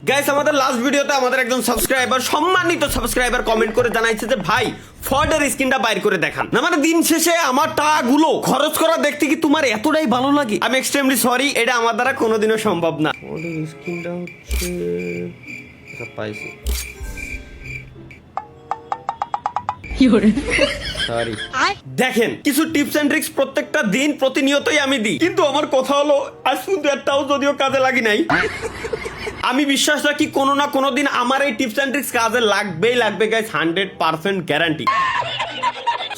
Guys আমাদের last ভিডিওতে আমাদের একজন সাবস্ক্রাইবার সম্মানিত সাবস্ক্রাইবার কমেন্ট করে জানাইছে যে ভাই ফর্ডের স্কিনটা বাইর করে দেখান না, মানে দিন শেষে আমার টাকাগুলো খরচ করা দেখতে কি তোমার এতটাই ভালো লাগে? আমি এক্সট্রিমলি সরি, এটা আমার দ্বারা কোনোদিনও সম্ভব না। ফর্ডের স্কিনটা হচ্ছে পাইছি, সরি। দেখেন কিছু টিপস এন্ড ট্রিক্স প্রত্যেকটা দিন প্রতিনিয়তই আমি দিই, কিন্তু আমার কথা হলো আজ পর্যন্ত একটাও যদিও কাজে লাগি নাই। আমি বিশ্বাস রাখি কোনো না কোনো দিন আমার এই টিপস এন্ড ট্রিক্স কাজে লাগবেই লাগবে গাইস, 100% গ্যারান্টি।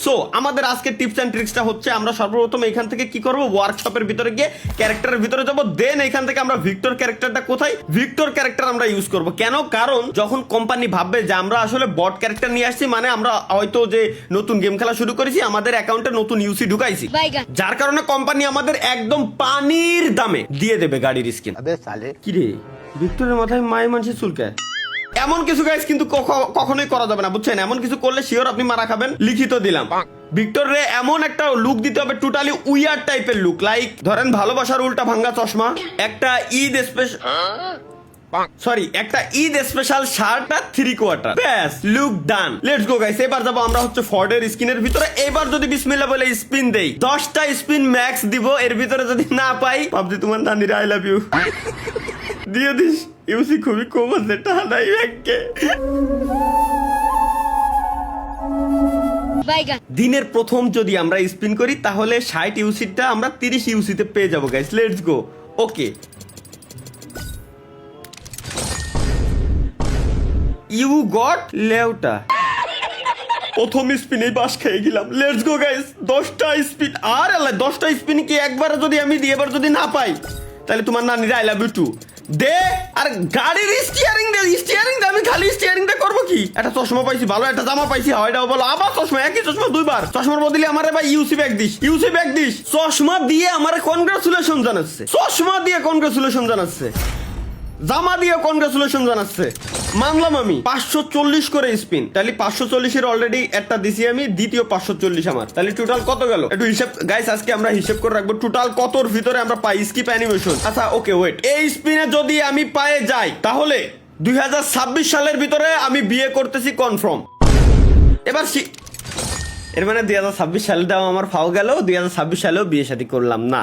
সো আমাদের আজকের টিপস এন্ড ট্রিক্সটা হচ্ছে আমরা সর্বপ্রথম এখান থেকে কি করব, ওয়ার্কশপের ভিতরে গিয়ে ক্যারেক্টারের ভিতরে যাব, দেন এখান থেকে আমরা ভিক্টর ক্যারেক্টারটা কোথায়, ভিক্টর ক্যারেক্টার আমরা ইউজ করব। কেন? কারণ যখন কোম্পানি ভাববে যে আমরা আসলে বট ক্যারেক্টার নিয়ে আসছি, মানে আমরা হয়তো যে নতুন গেম খেলা শুরু করেছি, আমাদের অ্যাকাউন্টে নতুন ইউসি ঢুকাইছি, যার কারণে কোম্পানি আমাদের একদম পানির দামে দিয়ে দেবে গাড়ির স্কিন। কি রে ভিক্টরের মাথায় মায়ের মানুষের চুলকায়, এমন কিছু গাইস কিন্তু কখনোই করা যাবে না, বুঝছেন? এমন কিছু করলে শিওর আপনি মারা খাবেন, লিখিত দিলাম। ভিক্টর রে এমন একটা লুক দিতে হবে, টোটালি উইয়ার টাইপের লুক, লাইক ধরেন ভালোবাসার উল্টা ভাঙ্গা চশমা, একটা ঈদ স্পেশাল শার্ট আর 3/4, ব্যাস look done. Let's go guys, এবার যাবো আমরা হচ্ছে ফর্ডের স্কিনের ভিতরে। এবার যদি বিসমিল্লাহ বলে স্পিন দেই, 10টা স্পিন ম্যাক্স দিব, এর ভিতরে যদি না পাই ভাবছি তোমার নানির আই লাভ ইউ দিয়ে দিস। ইউসি খুবই কম আছে, টাকা নাই ব্যাংকে। দিনের প্রথম যদি আমরা স্পিন করি তাহলে 60 ইউসিটা আমরা 30 ইউসিতে পেয়ে যাবো guys. Let's go. Okay, you got লেউটা। প্রথম স্পিনেই বাস খেয়ে গেলাম। লেটস গো গাইস, 10টা স্পিন। আর আল্লাহ, 10টা স্পিন কি একবারে যদি আমি দিই, এবার যদি না পাই তাহলে তোমার নানির আই লাভ ইউ টু দে। আর গাড়ির স্টিয়ারিং দে, আমি খালি স্টিয়ারিংটা করবো কি? একটা চশমা পাইছি ভালো, একটা জামা পাইছি, হয়টাও বলো আবার চশমা, একই চশমা দুইবার। চশমার বদলে আমারে ভাই ইউসি ব্যাগ দিস। চশমা দিয়ে আমারে কনগ্রাচুলেশন জানাচ্ছে, জামা দিয়ে কনগ্রাচুলেশন জানাচ্ছে। মানলাম আমি 540 করে স্পিন, তাহলে 540 অলরেডি একটা দিছি আমি, দ্বিতীয় 540 আমার, তাহলে টোটাল কত গেল একটু হিসাব গাইস, আজকে আমরা হিসাব করে রাখবো টোটাল কতর ভিতরে আমরা পাই স্কিপ অ্যানিমেশন। আচ্ছা ওকে ওয়েট, এই স্পিনে যদি আমি পায়ে যাই তাহলে 2026 সালের ভিতরে আমি বিয়ে করতেছি কনফার্ম। এবার এর মানে 2026 সালটাও আমার ফাও গেল, 2026 সালেও বিয়ে শাদী করলাম না।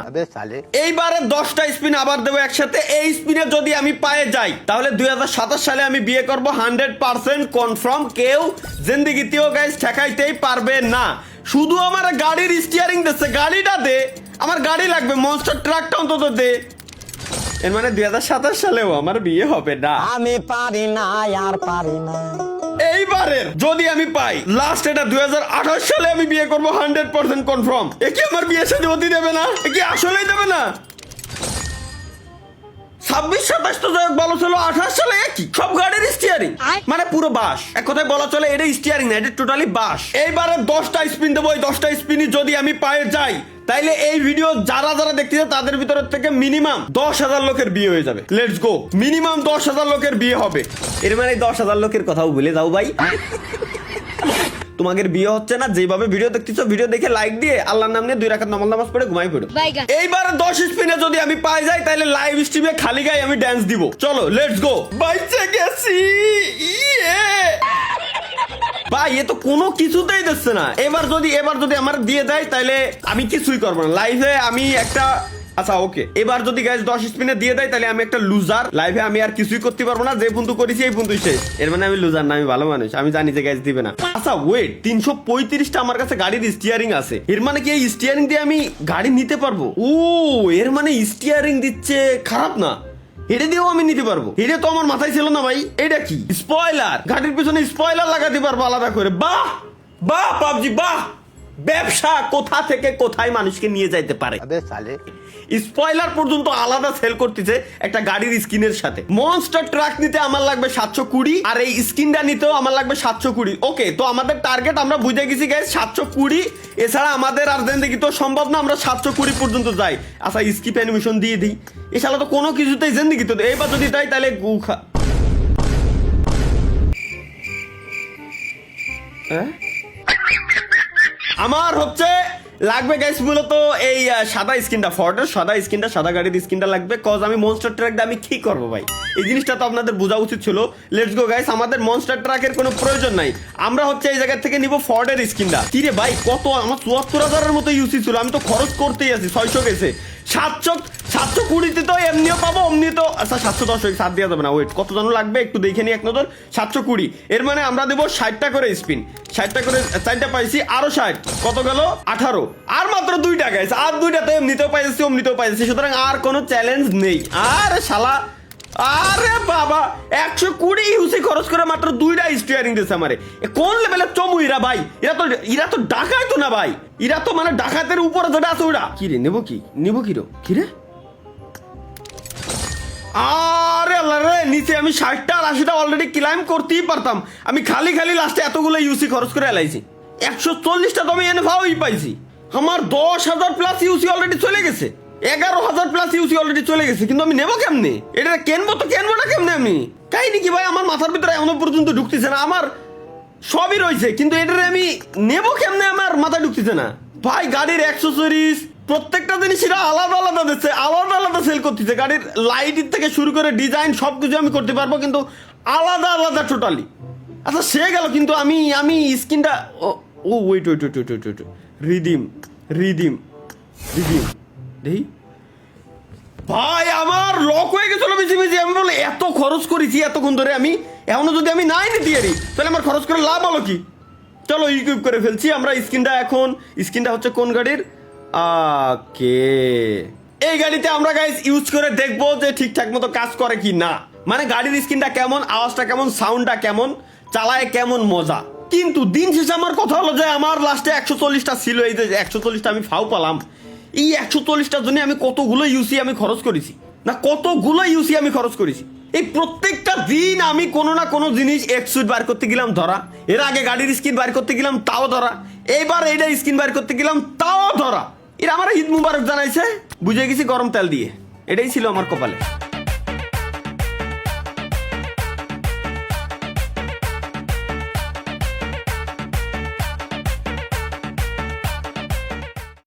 এইবারে 10টা স্পিন আবার দেবো একসাথে, এই স্পিনে যদি আমি পায়ে যাই তাহলে 2027 সালে আমি বিয়ে করব 100% কনফার্ম। কেউ জিন্দেগিতেও গাইস ঠেকাইতেই পারবে না। শুধু আমার গাড়ির স্টিয়ারিং দিচ্ছে, গাড়িটা দে, আমার গাড়ি লাগবে, মনস্টার ট্রাকটা অন্তত দে। এর মানে 2027 সালেও আমার বিয়ে হবে না। আমি পারি না, আর পারি না। এইবারের যদি আমি পাই লাস্ট, এটা 2028 সালে আমি বিয়ে করবো 100% কনফার্ম। এ কি আমার বিয়ের সাথে অতি দেবে না? এ কি আসলেই দেবে না? 26-27 তো যাই হোক ভালো ছিল, 28 সালে একই সব গাড়ির স্টিয়ারিং, মানে পুরো বাস। এক কথায় বলা চলে এটা স্টিয়ারিং না, এটা টোটালি বাস। এইবারে 10টা স্পিন দেবো, এই 10টা স্পিনই যদি আমি পায়ে যাই তাইলে এই ভিডিও যারা দেখতেছে তাদের ভিতর থেকে মিনিমাম 10,000 লোকের বিয়ে হয়ে যাবে। লেটস গো, মিনিমাম 10,000 লোকের বিয়ে হবে। এর মানে 10,000 লোকের কথাও ভুলে যাও ভাই। তোমাদের বিয়ে হচ্ছে না, যেভাবে ভিডিও দেখতেছো, ভিডিও দেখে লাইক দিয়ে আল্লাহর নাম নিয়ে 2 রাকাত নফল নামাজ পড়ে ঘুমাই পড়ো। এইবার 10 স্পিনে যদি আমি পাই যাই তাহলে লাইভ স্ট্রিমে খালি গায়ে আমি ড্যান্স দিব। চলো লেটস গো। বাইচে গেছি ভাই, এ তো কোনো কিছুতেই দিচ্ছে না। এবার যদি আমার দিয়ে দেয় তাহলে আমি কিছুই করবো না লাইভে, আমি একটা আচ্ছা ওকে। এবার যদি গাইস 10 স্পিনে দিয়ে দেয় তাহলে আমি একটা লুজার, লাইভে আমি আর কিছুই করতে পারবো না, যে বন্ধু করেছি এই বন্ধু শেষ। এর মানে আমি লুজার না, আমি ভালো মানুষ, আমি জানি যে গাইস দিবে না। আচ্ছা ওয়েট, 335টা আমার কাছে গাড়ির স্টিয়ারিং আছে, এর মানে কি এই স্টিয়ারিং দিয়ে আমি গাড়ি নিতে পারবো? ও এর মানে স্টিয়ারিং দিচ্ছে, খারাপ না, এটা দিয়েও আমি নিতে পারবো। এটা তো আমার মাথায় ছিল না ভাই। এটা কি স্পয়লার, গাড়ির পিছনে স্পয়লার লাগাতে পারবো আলাদা করে। বাহ বাহ পাবজি বাহ, ব্যবসা কোথা থেকে কোথায় মানুষকে নিয়ে যাইতে পারে। স্পয়লার পর্যন্ত আলাদা সেল করতেছে একটা গাড়ির স্কিনের সাথে। মনস্টার ট্রাক নিতে আমার লাগবে 720, আর এই স্কিনটা নিতেও আমার লাগবে 720। ওকে, তো আমাদের টার্গেট আমরা বুঝে গেছি গাইস 720, এছাড়া আমাদের আর জিন্দেগি তো সম্ভব না আমরা 720 পর্যন্ত যাই। আচ্ছা স্কিপ অ্যানিমেশন দিয়ে দিই, এছাড়া তো কোনো কিছুতেই জিন্দেগি তো এইবার যদি তাই তাহলে গুখা। আমার হচ্ছে লাগবে গাইস মূলত এই সাদা স্কিনটা, ফর্ডের সাদা স্কিনটা, সাদা গাড়ির স্কিনটা লাগবে। কজ আমি মনস্টার ট্রাক দিয়ে আমি কি করবো ভাই, এই জিনিসটা তো আপনাদের বোঝা উচিত ছিল। লেটস গো গাইস, আমাদের মনস্টার ট্রাকের কোনো প্রয়োজন নাই, আমরা হচ্ছে এই জায়গা থেকে নিব ফর্ডের স্কিনটা। কি রে ভাই, কত আমার 74,000-এর মতো ইউসি ছিল, আমি তো খরচ করতেই আছি। 600 গেছে, 720 তো এমনিও পাবো, অমনি তো আচ্ছা 710 সাত দেওয়া যাবে না। ওয়েট, কত জন লাগবে একটু দেখে নি এক নজর। 720, এর মানে আমরা দেবো 60টা করে স্পিন, 60টা করে 4টা পাইছি, আরো 60, কত গেল 18, আর মাত্র 2টা গাইস, আর 2টা তো এমনিতেও পাইছি অমনিতেও পাইছি, সুতরাং আর কোনো চ্যালেঞ্জ নেই। আরে শালা, আরে বাবা 120 ইউসি খরচ করে মাত্র 2টা স্টিয়ারিং দিয়েছে আমারে। কোন লেভেলের চমু এরা ভাই, এরা তো ডাকায় তো না ভাই, এরা তো মানে ডাকাতের উপরে যেটা আছে ওরা। কি রে নেবো, কি রে আরে আল্লাহ রে, নিচে আমি 60টা আর 80টা অলরেডি ক্লাইম করতেই পারতাম, আমি খালি লাস্টে এতগুলো ইউসি খরচ করে এলাইছি। 140টা তো আমি এনফাওই পাইছি, আমার 10,000 প্লাস ইউসি অলরেডি চলে গেছে, 11,000 প্লাস ইউসি অলরেডি চলে গেছে, কিন্তু আমি নেবো কেমনে এটা? কেনবো না কেমনে আমি? কাহিনী কি ভাই, আমার মাথার ভিতরে এখনো পর্যন্ত ঢুকতেছে না। আমার সবই রয়েছে কিন্তু এটারে আমি নেবো কেমনে, আমার মাথায় ঢুকতেছে না ভাই। গাড়ির অ্যাক্সেসরিজ প্রত্যেকটা জিনিস এরা আলাদা দিচ্ছে, আলাদা সেল করতেছে। গাড়ির লাইটের থেকে শুরু করে ডিজাইন সবকিছু আমি করতে পারবো, কিন্তু আলাদা টোটালি। আচ্ছা সে গেল, কিন্তু আমি স্কিনটা ও ওয়েট রিডিম দেখি ভাই, আমার লক হয়ে গেছিল বেশি। আমি বলে এত খরচ করেছি এতক্ষণ ধরে, আমি এখনো যদি আমি নাই নিতে পারি তাহলে আমার খরচ করে লাভ হলো কি? চলো ইকুইপ করে ফেলছি আমরা স্কিনটা। এখন স্কিনটা হচ্ছে কোন গাড়ির? ওকে, এই গাড়িতে আমরা গাইস ইউজ করে দেখবো যে ঠিকঠাক মতো কাজ করে কি না, মানে গাড়ির স্কিনটা কেমন, আওয়াজটা কেমন, সাউন্ডটা কেমন, চালায় কেমন মজা। কিন্তু দিন শেষে আমার কথা হলো যে আমার লাস্টে 140টা ছিল, এই যে 140টা আমি ফাউ পালাম। এই 140টার জন্য আমি কতগুলো ইউসি আমি খরচ করেছি, এই প্রত্যেকটা দিন আমি কোনো না কোনো জিনিস এক্সুইট বার করতে গেলাম ধরা, এর আগে গাড়ির স্কিন বার করতে গেলাম তাও ধরা, এইবার এইটা স্কিন বার করতে গেলাম তাও ধরা। এরা আমার ঈদ মুবারক জানাইছে, বুঝে গেছি গরম তেল দিয়ে, এটাই ছিল আমার কপালে।